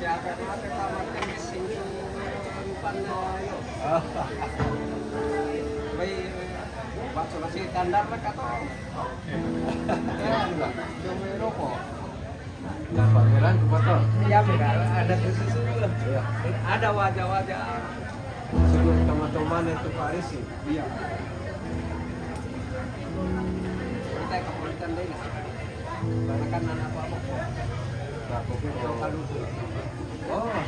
Siapa yang tamatkan mesin lupa na may bakso na si tandar na ka to. Yung may roko. Pangeran kemana? Ya, ada sesuatu. Ada wajah-wajah. Sebelum teman-teman itu Pak Arisi. Iya. Kita kepolisian deh. Karena kan anak apa kok. Aku Kalau kalau oh,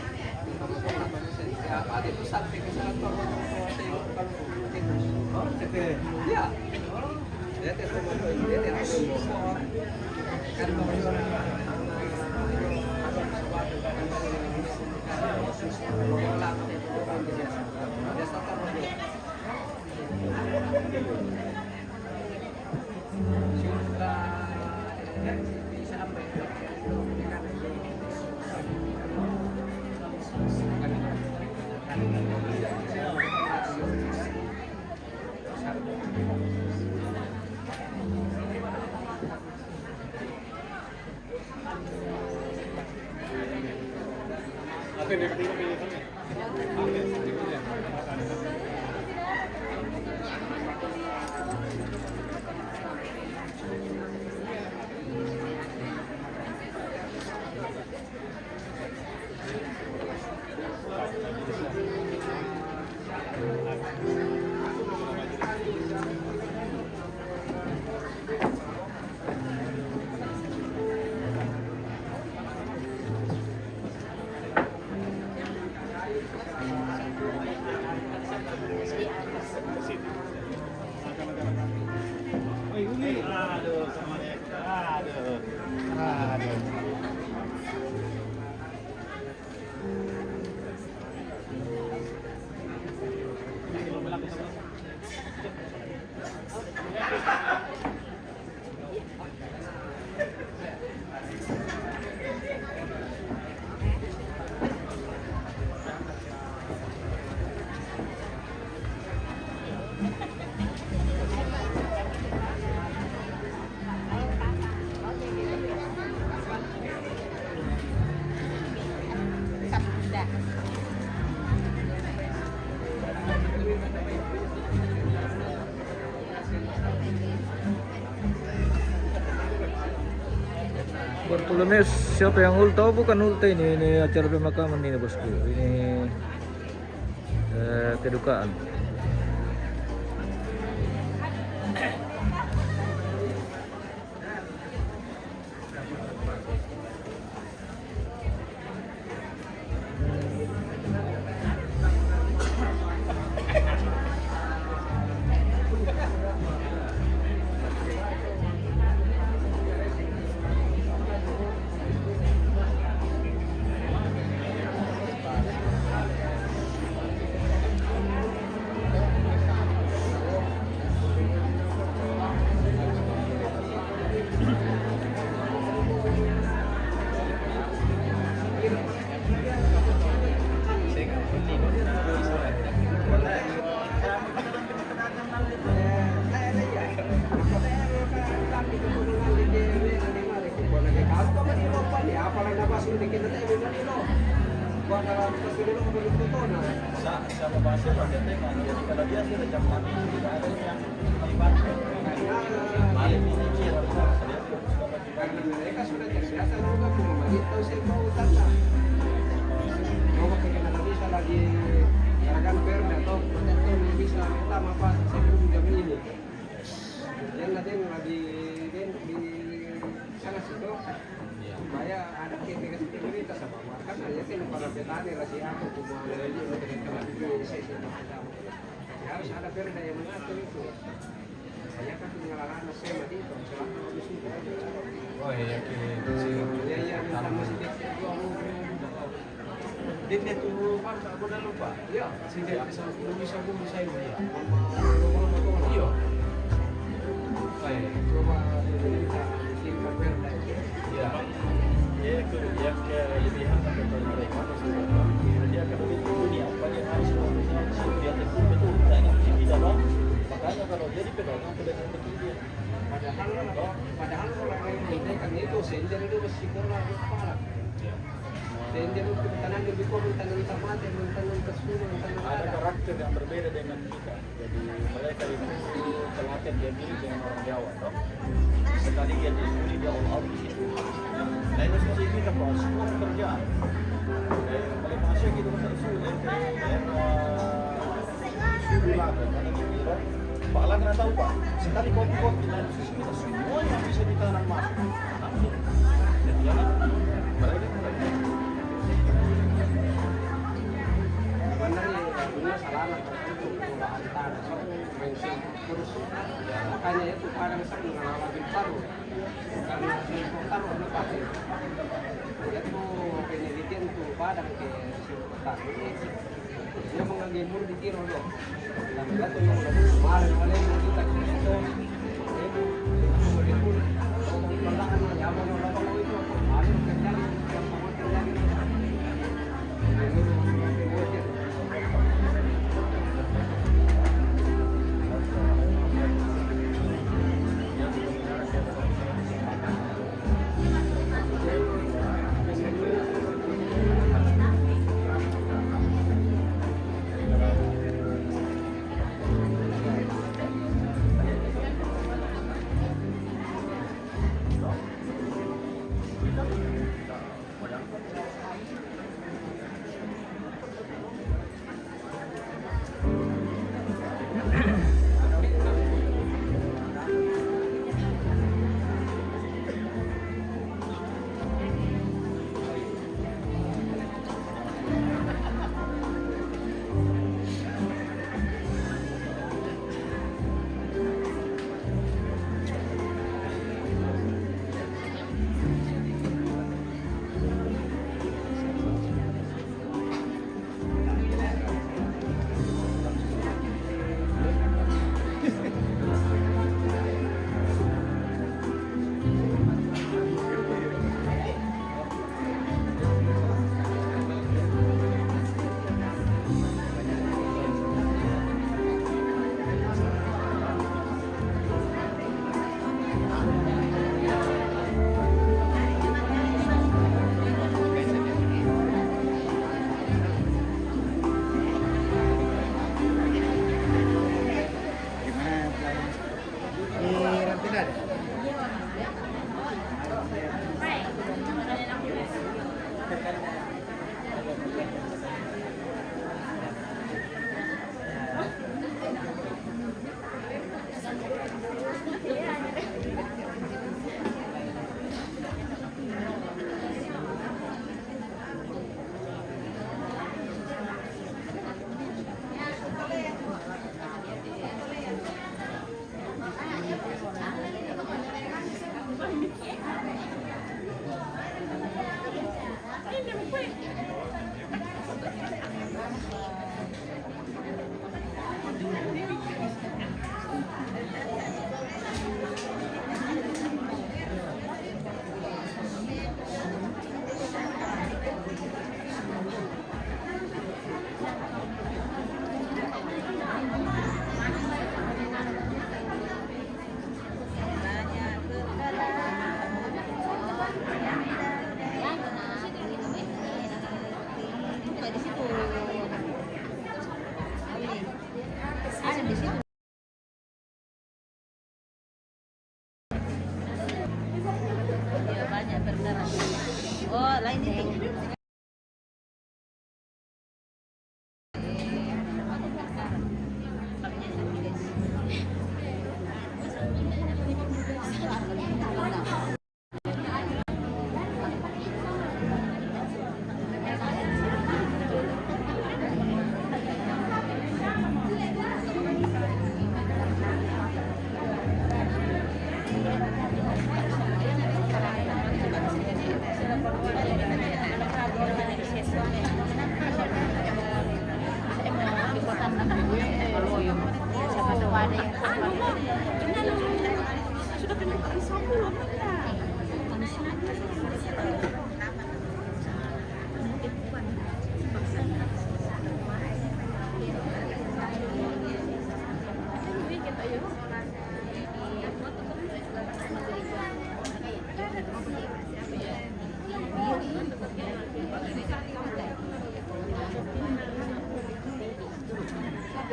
siapa itu sampai ke sana kalau Oh, CT. ya. Dia telepon dia telepon. Kan Bartolomes, siapa yang ulta? Oh, bukan ulta ini acara pemakaman ini bosku. Ini kedukaan. Karena mereka sudah terbiasa juga begitu saya mau utama. Mau pakai bisa lagi kan perda atau protektor bisa utama apa saya belum jam ini. Yang nanti lagi di sana situ supaya ada kita sama karena ya sih para petani lagi aku kumpulan lagi harus ada perda yang mengatur itu. Saya kan pengalaman saya di itu selama di situ. Oh iya, Iya, sama sedikit Dia tuh mana aku udah lupa. Iya, Sehingga bisa belum bisa ini ya. Iya. Baik. Coba kita simpan perda itu. Iya. Ya itu dia kelebihan atau mereka dia kalau itu dunia apa yang harus dia betul tanya tidak dong. Makanya kalau jadi pedagang betul dia. Padahal orang yang menaikan itu sender itu mesti kurang kepala. Sender itu tanah lebih kurang tanah tamate, tanah kasuna, tanah Ada karakter yang berbeda dengan kita. Jadi mereka itu telaten dia mirip dengan orang Jawa, toh. Sekali dia di sini dia all di situ. Nah itu masih kita bahas semua pekerjaan. Paling masuk gitu masa isu sudah lagu mana kira. Pak Lang nggak tahu Pak. Sekali kopi dan susu kita semuanya bisa ditanam masuk. Langsung. Dan dia mereka sebenarnya dunia salah itu pengolahan tanah bensin terus makanya itu kadang sering mengalami paru karena taruh ada pakai itu penelitian tuh padang ke kota ini dia mengambil mur di kiro dong dan itu yang kemarin oleh kita itu itu kemudian perlahan zaman orang itu ada terjadi yang sama terjadi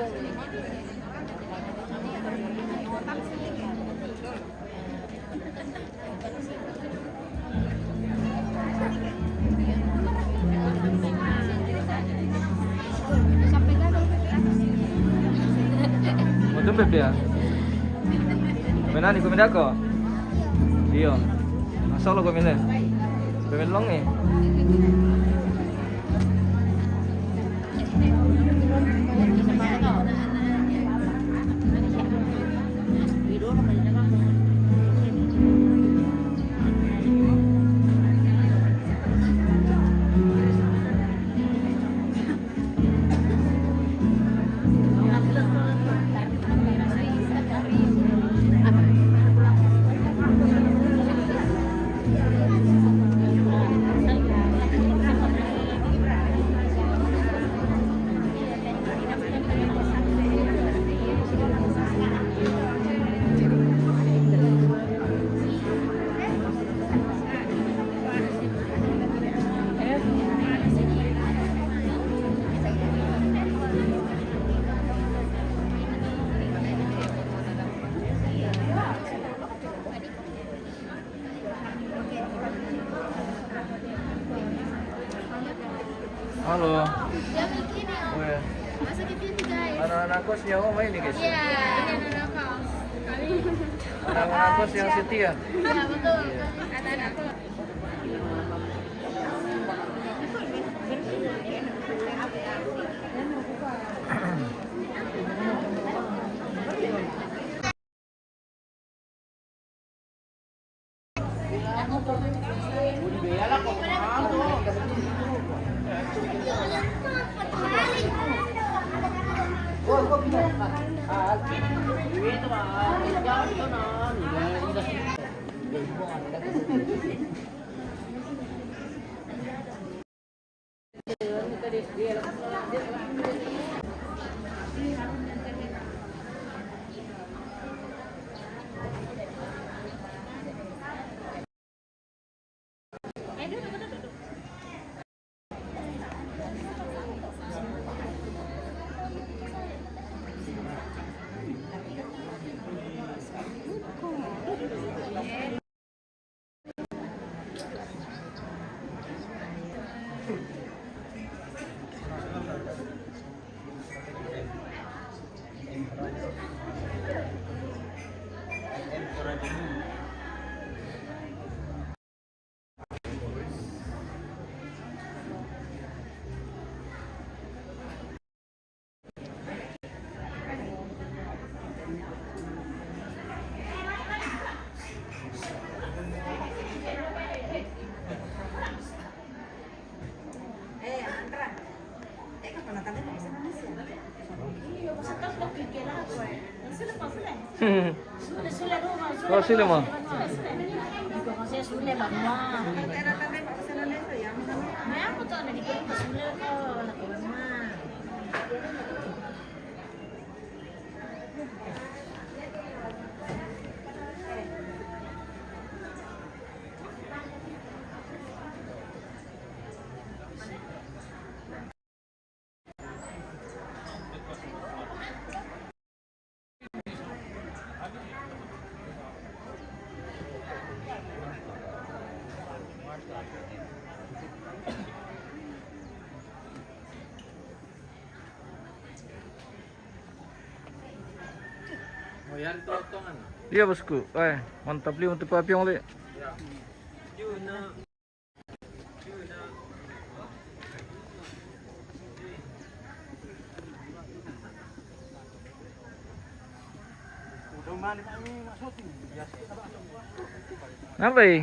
Mau dompet dia? Mana ni kau minta kau? Iya. Asal lo kau minta? Pemain long ni. Halo. Oh ya. Masuk ke sini guys. Anak-anak kos nyawa main nih guys. Iya, ini anak-anak kos. Kami. Anak-anak kos yang setia. Iya betul. Anak-anak kos. Oh sila mo. Kasi sulit ba mo? May ako to, nagiging pasulit ko. Nakuha mo. Oh, yan totongan. Iya bosku. Mantap li untuk papiong li. Ya. Yuna. Udah mana kami masuk biasa. Apa ini?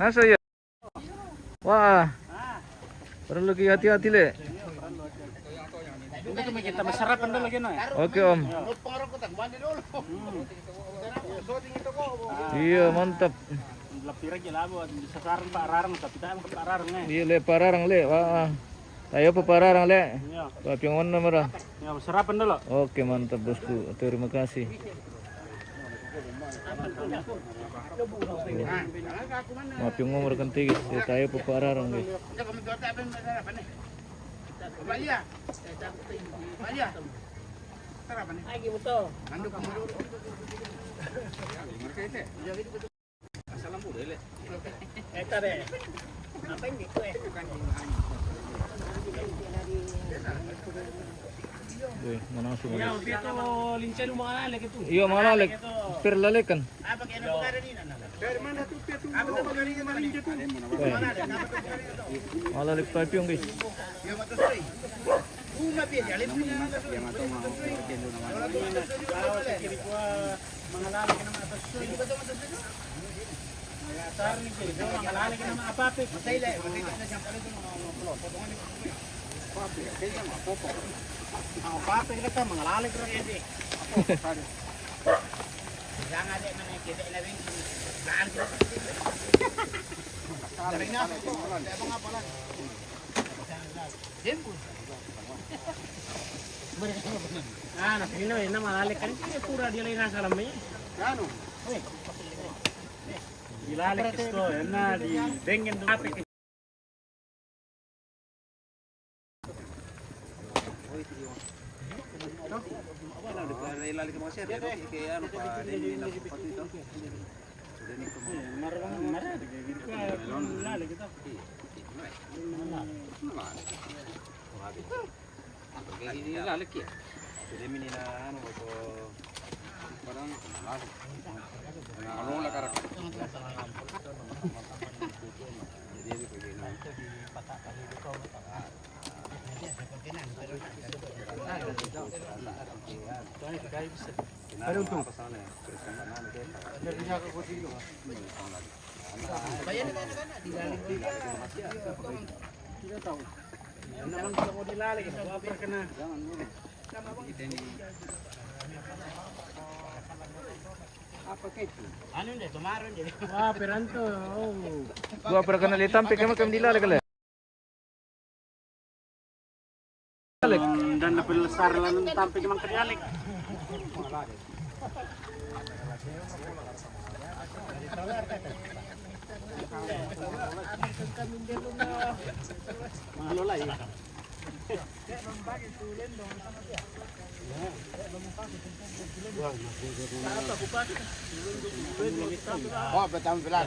Nasa ya? Wah. Perlu lagi hati-hati le. Hindi kami kita masarapan dulu lagi no. Oke om. Iya mantap. Lapira labo sa sarang pararang sa pitang pararang eh. Iya le pararang le. Wah. Tayo pa pararang le. Iya. Papiong mana marah. Ya masarapan dulu. Oke mantap bosku. Terima kasih. Maaf yung umur kan tigis, ya tayo po pararang guys. Uy, manang sumunod. Iyo mga lalik, pero lalik kan. Mga lalik type yung guys. Gua pernah kena lihat tampik kamu kami dilalik kali. Dan napil sar lang ng tampik ng kanyalik. Mga lola eh. Oh, betul betul.